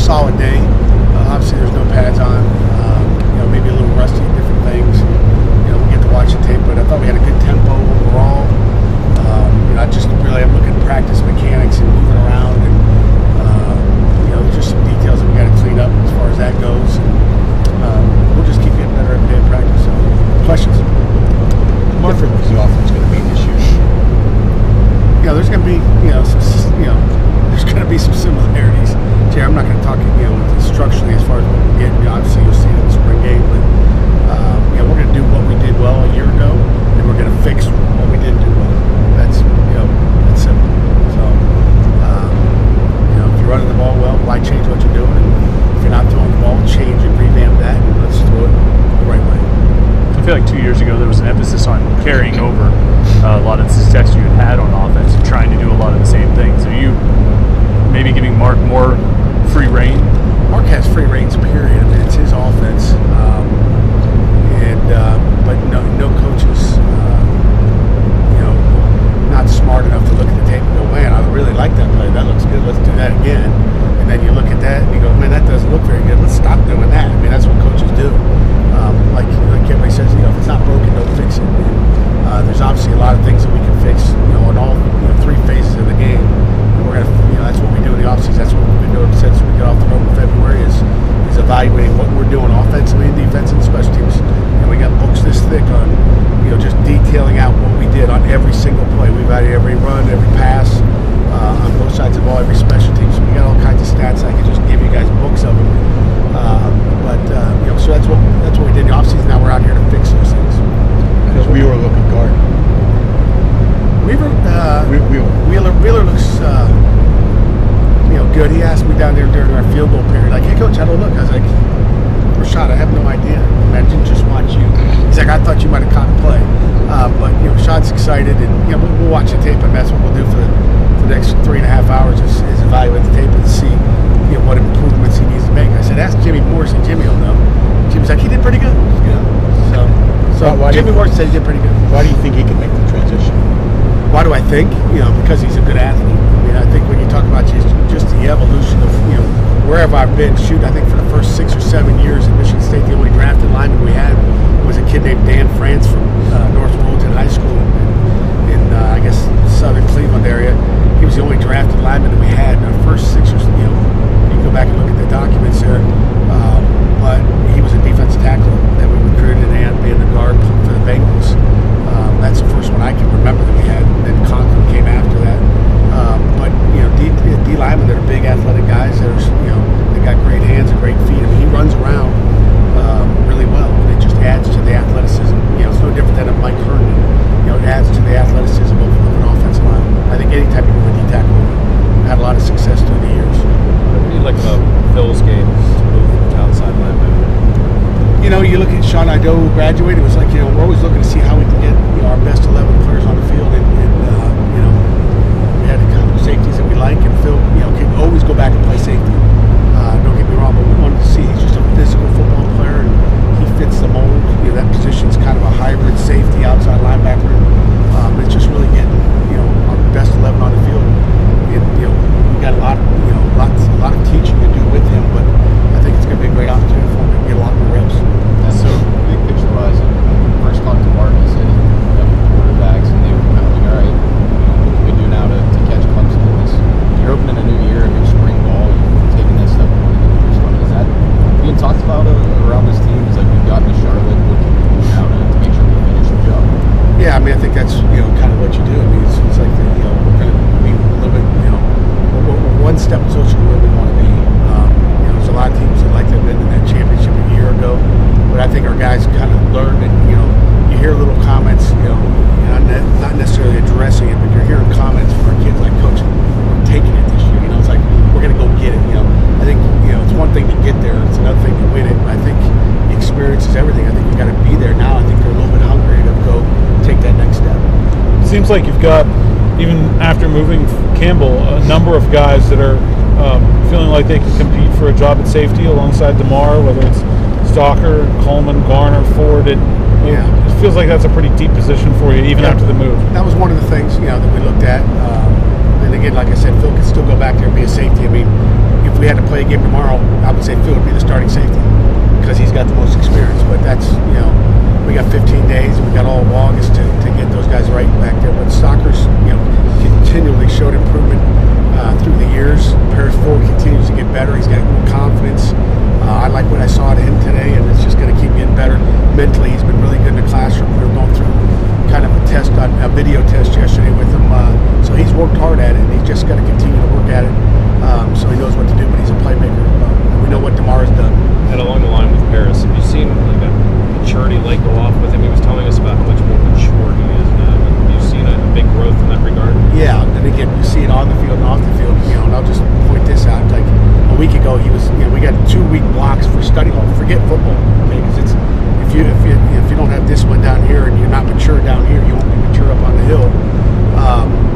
solid day. Obviously, there's no pads on. Maybe a little rusty in different things. We get to watch the tape, but I thought we had a good tempo overall. I'm looking at practice mechanics and moving around, and just some details that we got to clean up as far as that goes. And we'll just keep getting better every day in practice. So, questions? What different is the offense going to be this year? There's going to be there's going to be some similarities. Jay, I'm not going to talk structurally as far as what we're getting. Obviously, you'll see it in the spring game, but we're going to do what we did well a year ago, and we're going to fix what we didn't do well. That's that's simple. So if you're running the ball well, why change what you're doing? And if you're not throwing the ball, change and revamp that, and let's throw it the right way. I feel like 2 years ago there was an emphasis on carrying over a lot of the success you had on offense and trying to do a lot of the same things. Are you maybe giving Mark more free reign? Mark has free reigns, period. I mean, it's his offense, but no coaches, not smart enough to look at the tape and go, man, I really like that play. That looks good. Let's do that again. And then you look at that and you go, man, that doesn't look very good. Let's stop doing that. I mean, that's what coaches do. Like everybody says, if it's not broken, don't fix it. And, there's obviously a lot of things that we can fix, in all three phases of the game. And we're gonna, that's what we do in the offseason. That's what we've been doing since we got off the road in February. Is evaluating what we're doing offensively and defensively, and special teams. And we got books this thick on, just detailing out what we did on every single play. We evaluate every run, every pass, on both sides of the ball, every special team. So we got all kinds of stats. I could just give you guys books of them. So that's what we did in the offseason. Now we're out here to fix those things. Because we were looking guard. Wheeler looks good. He asked me down there during our field goal period, like, hey coach, how do I look? I was like, Rashad, I have no idea. I didn't just watch you. He's like, I thought you might have caught a play. But Rashad's excited, and we'll watch the tape, and that's what we'll do for the next 3.5 hours is evaluate the tape and see what improvements he needs to make. I said, ask Jimmy Morrison. Jimmy will know. Jimmy's like, he did pretty good. So Jimmy Morrison said he did pretty good. Why do you think he can make the transition? Why do I think? Because he's a good athlete. I mean, I think when you talk about just the evolution of wherever I've been, I think for the first 6 or 7 years in Michigan State, the only drafted lineman we had was a kid named Dan France from North Wilmington High School in I guess southern Cleveland area. He was the only drafted lineman that we had in our first 6 or you can go back and look at the documents there. But he was a defensive tackle that we recruited and being the guard for the Bengals. That's the first one I can remember that we had. And then Conklin came after that. But D linemen that are big athletic guys that are they got great hands and great feet. I mean, he runs around really well, and it just adds to the athleticism. It's no different than a Mike Herndon. It adds to the athleticism of an offensive line. I think anytime you move a D tackle, we've had a lot of success through the years. What do you like about Phil's game to move from outside linebacker? You look at Sean Ido, who graduated. It was like we're always looking to see how we can get our best 11 players on the field, and we had the kind of safeties that we like, and Phil can always go back and play safety. Don't get me wrong, but we wanted to see he's just a physical football player, and he fits the mold. That position's kind of a hybrid safety outside linebacker. It's just really getting our best 11 on the field. And we got a lot of teaching to do with him, but I think it's going to be a great opportunity for him to get a lot more reps. And so, big picture wise, first talked to Mark, he said he got the quarterbacks, and they were kind of like, all right, what can we do now to catch Clemson in this? You're opening a new year, a new spring ball, you're taking that step one in the first one. Is that being talked about around this team? It's like, we've gotten to Charlotte, what can we do now to make sure we finish the job? Yeah, I mean, I think that's kind of what you do. I mean, it's like we're going to be a little bit we're one step closer to where we want to be. There's a lot of teams that like to have been in that championship a year ago, but I think our guys kind of learned, and you hear little comments, not necessarily addressing it, but you're hearing comments from our kids like, Coach, we're taking it this year. It's like we're going to go get it. I think it's one thing to get there, it's another thing to win it. I think experience is everything. I think we've got to be there now. I think they're a little bit hungry to go take that next step. Seems like you've got, even after moving Campbell, a number of guys that are feeling like they can compete for a job at safety alongside DeMar, whether it's Stalker, Coleman, Garner, Ford. It feels like that's a pretty deep position for you, even after the move. That was one of the things that we looked at. And again, like I said, Phil can still go back there and be a safety. I mean, if we had to play a game tomorrow, I would say Phil would be the starting safety because he's got the most experience. But that's, we got 15 days and we got all of August to get those guys right back there. But Stocker's, continually showed improvement through the years. Paris forward continues to get better. He's got more confidence. I like what I saw to him today, and it's just going to keep getting better. Mentally, he's been really good in the classroom. We were going through kind of a video test yesterday with him. So he's worked hard at it, and he's just got to continue to work at it. So he knows what to do, but he's a playmaker. We know what Damara's done. And along the line with Paris, have you seen like a maturity light go off with him? He was telling us about how much more mature he is now. Have you seen a big growth in that regard? Yeah, and again, you see it on the field and off the field. And I'll just point this out. Like a week ago, he was. We got 2-week blocks for study hall. Forget football, because it's if you don't have discipline down here and you're not mature down here, you won't be mature up on the hill.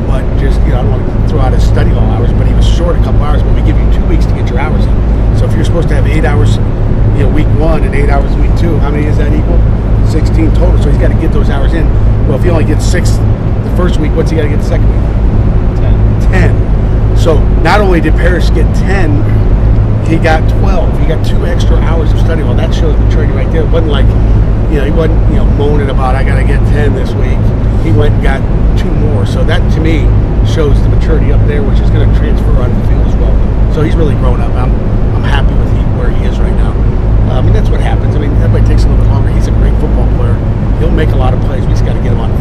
But just I don't want to throw out his study hall hours, but he was short a couple hours. But we give you 2 weeks to get your hours in. So if you're supposed to have 8 hours, week 1 and 8 hours week 2, how many is that equal? 16 total. So he's got to get those hours in. Well, if he only gets 6 the first week, what's he got to get the second week? 10. So not only did Paris get 10, he got 12. He got 2 extra hours of study. Well, that shows maturity right there. It wasn't like, he wasn't, moaning about, I got to get 10 this week. He went and got 2 more. So that, to me, shows the maturity up there, which is going to transfer onto the field as well. So he's really grown up. I'm happy with where he is right now. That's what happens. Everybody takes a little bit longer. He's a great football player. He'll make a lot of plays. We just got to get him on the